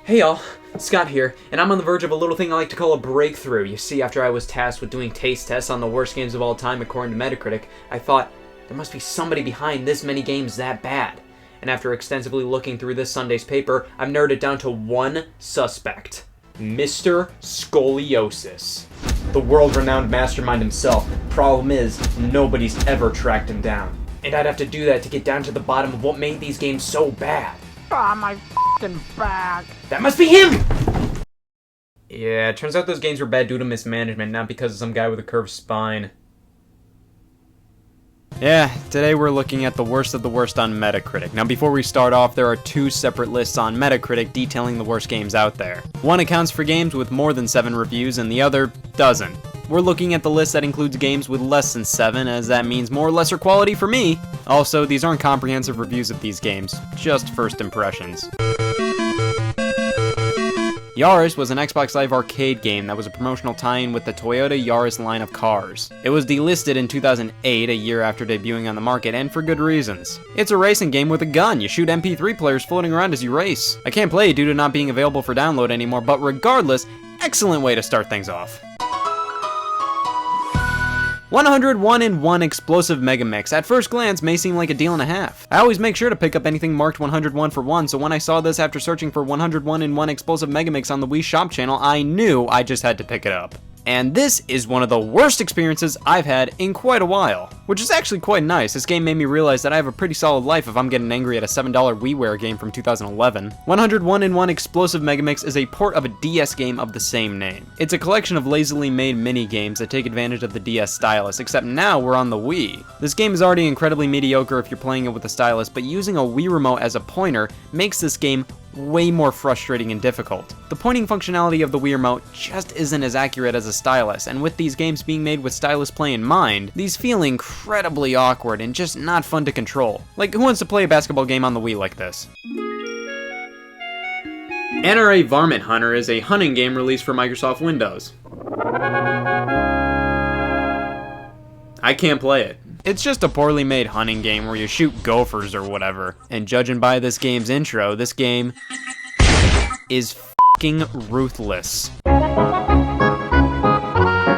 Hey y'all, Scott here, and I'm on the verge of a little thing I like to call a breakthrough. You see, after I was tasked with doing taste tests on the worst games of all time according to Metacritic, I thought, there must be somebody behind this many games that bad. And after extensively looking through this Sunday's paper, I've narrowed it down to one suspect. Mr. Scoliosis. The world-renowned mastermind himself. Problem is, nobody's ever tracked him down. And I'd have to do that to get down to the bottom of what made these games so bad. Ah, my f***ing back. That must be him! Yeah, it turns out those games were bad due to mismanagement, not because of some guy with a curved spine. Yeah, today we're looking at the worst of the worst on Metacritic. Now before we start off, there are two separate lists on Metacritic detailing the worst games out there. One accounts for games with more than 7 reviews and the other doesn't. We're looking at the list that includes games with less than 7, as that means more or lesser quality for me. Also, these aren't comprehensive reviews of these games, just first impressions. Yaris was an Xbox Live Arcade game that was a promotional tie-in with the Toyota Yaris line of cars. It was delisted in 2008, a year after debuting on the market, and for good reasons. It's a racing game with a gun. You shoot MP3 players floating around as you race. I can't play it due to not being available for download anymore, but regardless, excellent way to start things off. 101 in 1 Explosive Megamix. At first glance may seem like a deal and a half. I always make sure to pick up anything marked 101 for 1, so when I saw this after searching for 101 in 1 Explosive Megamix on the Wii Shop channel, I knew I just had to pick it up. And this is one of the worst experiences I've had in quite a while. Which is actually quite nice. This game made me realize that I have a pretty solid life if I'm getting angry at a $7 WiiWare game from 2011. 101 in 1 Explosive Megamix is a port of a DS game of the same name. It's a collection of lazily made mini-games that take advantage of the DS stylus, except now we're on the Wii. This game is already incredibly mediocre if you're playing it with the stylus, but using a Wii remote as a pointer makes this game way more frustrating and difficult. The pointing functionality of the Wii remote just isn't as accurate as a stylus, and with these games being made with stylus play in mind, these feel incredibly awkward and just not fun to control. Like, who wants to play a basketball game on the Wii like this? NRA Varmint Hunter is a hunting game released for Microsoft Windows. I can't play it. It's just a poorly made hunting game where you shoot gophers or whatever. And judging by this game's intro, this game is f***ing ruthless.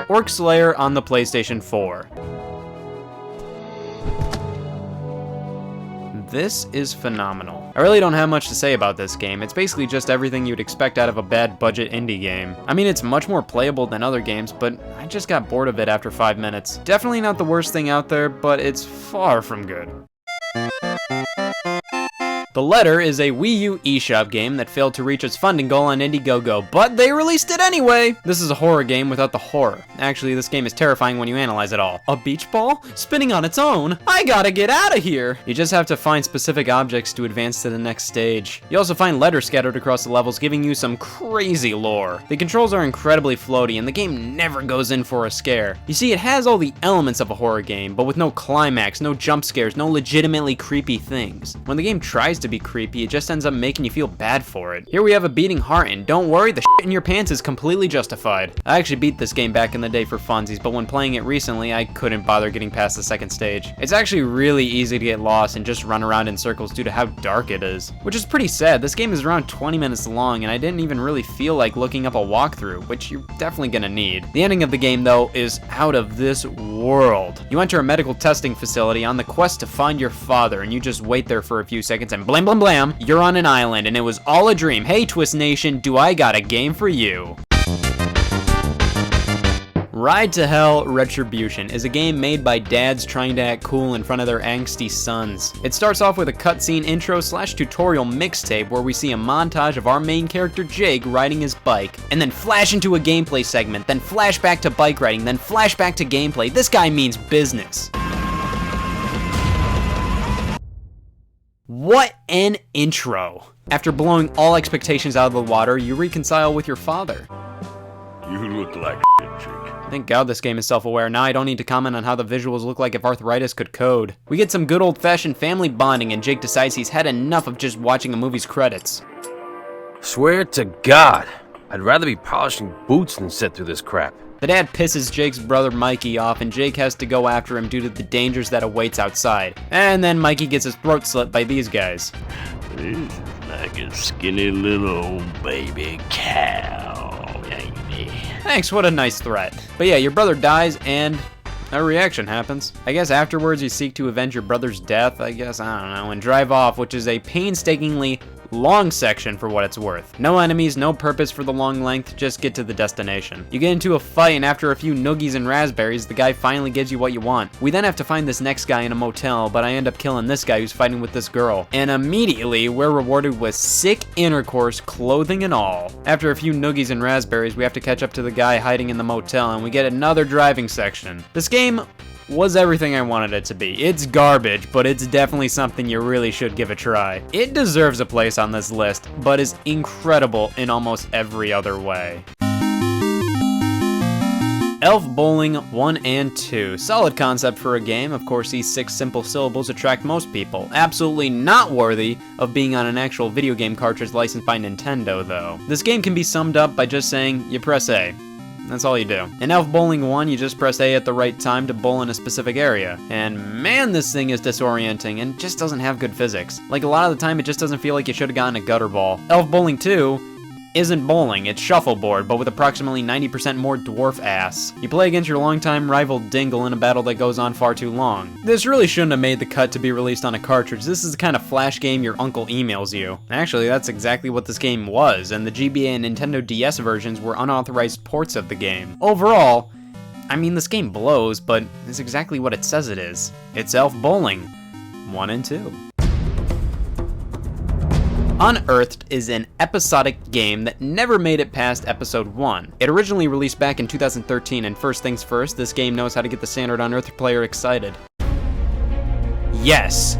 Orc Slayer on the PlayStation 4. This is phenomenal. I really don't have much to say about this game. It's basically just everything you'd expect out of a bad budget indie game. I mean, it's much more playable than other games, but I just got bored of it after 5 minutes. Definitely not the worst thing out there, but it's far from good. The Letter is a Wii U eShop game that failed to reach its funding goal on Indiegogo, but they released it anyway! This is a horror game without the horror. Actually, this game is terrifying when you analyze it all. A beach ball? Spinning on its own? I gotta get out of here! You just have to find specific objects to advance to the next stage. You also find letters scattered across the levels, giving you some crazy lore. The controls are incredibly floaty, and the game never goes in for a scare. You see, it has all the elements of a horror game, but with no climax, no jump scares, no legitimately creepy things. When the game tries to be creepy, it just ends up making you feel bad for it. Here we have a beating heart, and don't worry, the shit in your pants is completely justified. I actually beat this game back in the day for funsies, but when playing it recently, I couldn't bother getting past the second stage. It's actually really easy to get lost and just run around in circles due to how dark it is. Which is pretty sad. This game is around 20 minutes long, and I didn't even really feel like looking up a walkthrough, which you're definitely gonna need. The ending of the game, though, is out of this world. You enter a medical testing facility on the quest to find your father, and you just wait there for a few seconds, and blam blam blam, you're on an island, and it was all a dream. Hey, Twist Nation, do I got a game for you? Ride to Hell Retribution is a game made by dads trying to act cool in front of their angsty sons. It starts off with a cutscene intro / tutorial mixtape where we see a montage of our main character Jake riding his bike, and then flash into a gameplay segment, then flash back to bike riding, then flash back to gameplay. This guy means business. What an intro! After blowing all expectations out of the water, you reconcile with your father. You look like shit, Jake. Thank God this game is self-aware. Now I don't need to comment on how the visuals look like if arthritis could code. We get some good old-fashioned family bonding, and Jake decides he's had enough of just watching a movie's credits. Swear to God, I'd rather be polishing boots than sit through this crap. The dad pisses Jake's brother Mikey off, and Jake has to go after him due to the dangers that awaits outside. And then Mikey gets his throat slit by these guys. This is like a skinny little old baby cow, ain't it? Thanks, what a nice threat. But yeah, your brother dies and a reaction happens. I guess afterwards you seek to avenge your brother's death, I don't know, and drive off, which is a painstakingly long section for what it's worth. No enemies, no purpose for the long length, just get to the destination. You get into a fight, and after a few noogies and raspberries, the guy finally gives you what you want. We then have to find this next guy in a motel, but I end up killing this guy who's fighting with this girl. And immediately, we're rewarded with sick intercourse, clothing and all. After a few noogies and raspberries, we have to catch up to the guy hiding in the motel, and we get another driving section. This game was everything I wanted it to be. It's garbage, but it's definitely something you really should give a try. It deserves a place on this list, but is incredible in almost every other way. Elf Bowling 1 and 2. Solid concept for a game. Of course, these 6 simple syllables attract most people. Absolutely not worthy of being on an actual video game cartridge licensed by Nintendo, though. This game can be summed up by just saying, you press A. That's all you do. In Elf Bowling 1, you just press A at the right time to bowl in a specific area. And man, this thing is disorienting and just doesn't have good physics. Like, a lot of the time, it just doesn't feel like you should have gotten a gutter ball. Elf Bowling 2 isn't bowling, it's shuffleboard, but with approximately 90% more dwarf ass. You play against your longtime rival Dingle in a battle that goes on far too long. This really shouldn't have made the cut to be released on a cartridge. This is the kind of flash game your uncle emails you. Actually, that's exactly what this game was, and the GBA and Nintendo DS versions were unauthorized ports of the game. Overall, I mean, this game blows, but it's exactly what it says it is. It's Elf Bowling 1 and 2. Unearthed is an episodic game that never made it past episode 1. It originally released back in 2013, and first things first, this game knows how to get the standard Unearthed player excited. Yes!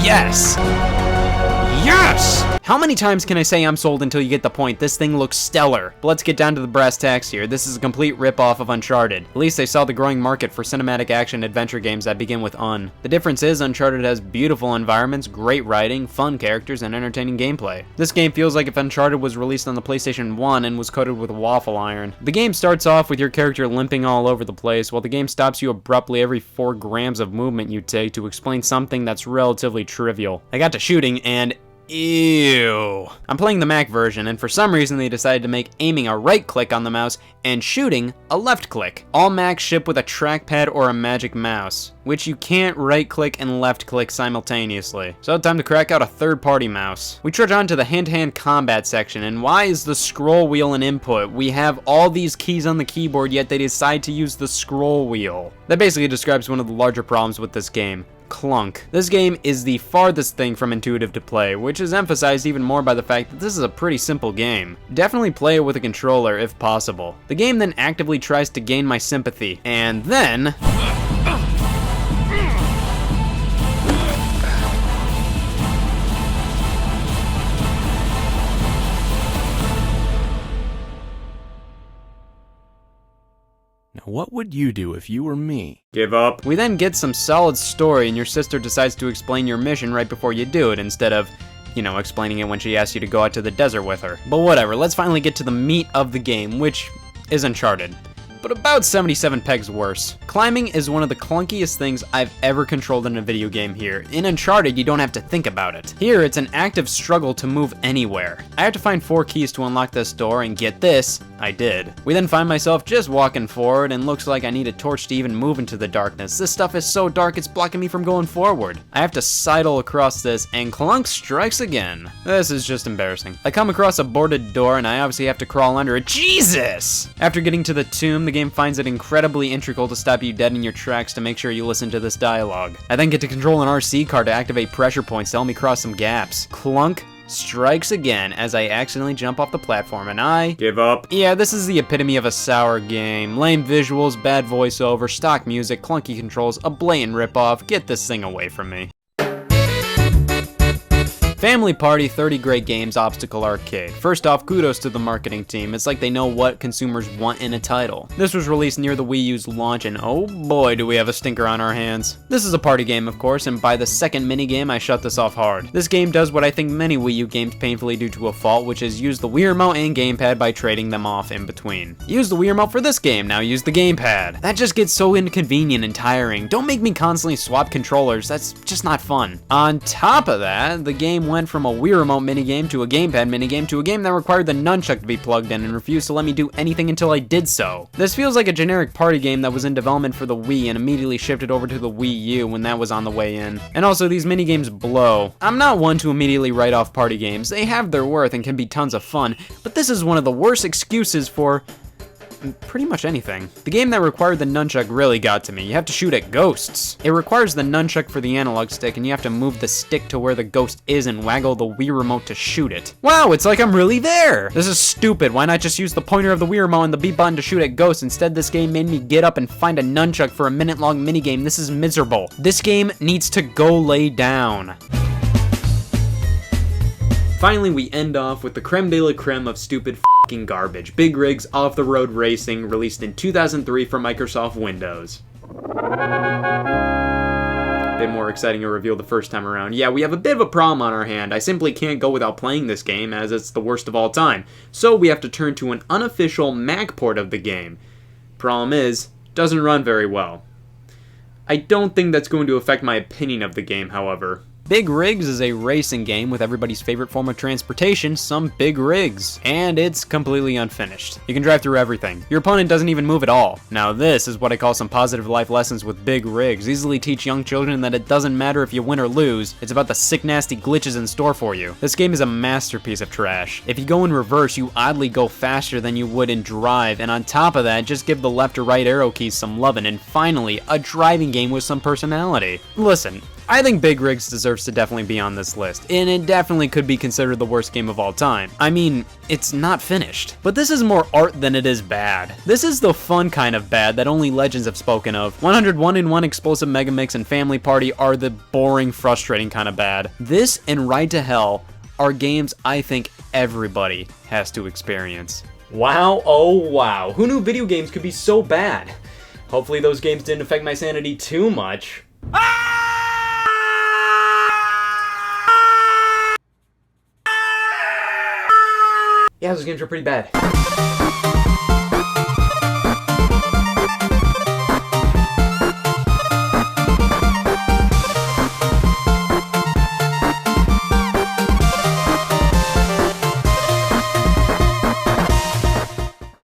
Yes! Yes! How many times can I say I'm sold until you get the point? This thing looks stellar. But let's get down to the brass tacks here. This is a complete rip-off of Uncharted. At least they saw the growing market for cinematic action adventure games that begin with Un. The difference is Uncharted has beautiful environments, great writing, fun characters, and entertaining gameplay. This game feels like if Uncharted was released on the PlayStation 1 and was coated with waffle iron. The game starts off with your character limping all over the place, while the game stops you abruptly every 4 grams of movement you take to explain something that's relatively trivial. I got to shooting and ew. I'm playing the Mac version, and for some reason they decided to make aiming a right click on the mouse and shooting a left click. All Macs ship with a trackpad or a magic mouse, which you can't right click and left click simultaneously. So time to crack out a third-party mouse. We trudge on to the hand-to-hand combat section, and why is the scroll wheel an input? We have all these keys on the keyboard, yet they decide to use the scroll wheel. That basically describes one of the larger problems with this game. Clunk. This game is the farthest thing from intuitive to play, which is emphasized even more by the fact that this is a pretty simple game. Definitely play it with a controller if possible. The game then actively tries to gain my sympathy, and then what would you do if you were me? give up. We then get some solid story, and your sister decides to explain your mission right before you do it, instead of, you know, explaining it when she asks you to go out to the desert with her. But whatever, let's finally get to the meat of the game, which is Uncharted. But about 77 pegs worse. Climbing is one of the clunkiest things I've ever controlled in a video game here. In Uncharted, you don't have to think about it. Here, it's an active struggle to move anywhere. I have to find 4 keys to unlock this door, and get this, I did. We then find myself just walking forward, and looks like I need a torch to even move into the darkness. This stuff is so dark, it's blocking me from going forward. I have to sidle across this, and clunk strikes again. This is just embarrassing. I come across a boarded door, and I obviously have to crawl under it. Jesus! After getting to the tomb, the game finds it incredibly integral to stop you dead in your tracks to make sure you listen to this dialogue. I then get to control an RC car to activate pressure points to help me cross some gaps. Clunk strikes again as I accidentally jump off the platform, and I give up. Yeah, this is the epitome of a sour game. Lame visuals, bad voiceover, stock music, clunky controls, a blatant ripoff. Get this thing away from me. Family Party, 30 Great Games, Obstacle Arcade. First off, kudos to the marketing team. It's like they know what consumers want in a title. This was released near the Wii U's launch, and oh boy do we have a stinker on our hands. This is a party game, of course, and by the second minigame, I shut this off hard. This game does what I think many Wii U games painfully do to a fault, which is use the Wii Remote and gamepad by trading them off in between. Use the Wii Remote for this game, now use the gamepad. That just gets so inconvenient and tiring. Don't make me constantly swap controllers, that's just not fun. On top of that, the game went from a Wii Remote minigame to a gamepad minigame to a game that required the nunchuck to be plugged in and refused to let me do anything until I did so. This feels like a generic party game that was in development for the Wii and immediately shifted over to the Wii U when that was on the way in. And also, these minigames blow. I'm not one to immediately write off party games. They have their worth and can be tons of fun, but this is one of the worst excuses for pretty much anything. The game that required the nunchuck really got to me. You have to shoot at ghosts. It requires the nunchuck for the analog stick, and you have to move the stick to where the ghost is and waggle the Wii Remote to shoot it. Wow, it's like I'm really there! This is stupid. Why not just use the pointer of the Wii Remote and the B button to shoot at ghosts? Instead, this game made me get up and find a nunchuck for a minute-long minigame. This is miserable. This game needs to go lay down. Finally, we end off with the creme de la creme of stupid f***ing garbage. Big Rigs Off-the-Road Racing, released in 2003 for Microsoft Windows. A bit more exciting a reveal the first time around. Yeah, we have a bit of a problem on our hand. I simply can't go without playing this game, as it's the worst of all time. So we have to turn to an unofficial Mac port of the game. Problem is, doesn't run very well. I don't think that's going to affect my opinion of the game, however. Big Rigs is a racing game with everybody's favorite form of transportation, some big rigs. And it's completely unfinished. You can drive through everything. Your opponent doesn't even move at all. Now this is what I call some positive life lessons with Big Rigs. Easily teach young children that it doesn't matter if you win or lose, it's about the sick nasty glitches in store for you. This game is a masterpiece of trash. If you go in reverse, you oddly go faster than you would in drive, and on top of that, just give the left or right arrow keys some lovin', and finally, a driving game with some personality. Listen, I think Big Rigs deserves to definitely be on this list, and it definitely could be considered the worst game of all time. I mean, it's not finished. But this is more art than it is bad. This is the fun kind of bad that only legends have spoken of. 101-in-1 Explosive Mega Mix and Family Party are the boring, frustrating kind of bad. This and Ride to Hell are games I think everybody has to experience. Wow, oh wow. Who knew video games could be so bad? Hopefully those games didn't affect my sanity too much. Yeah, those games are pretty bad.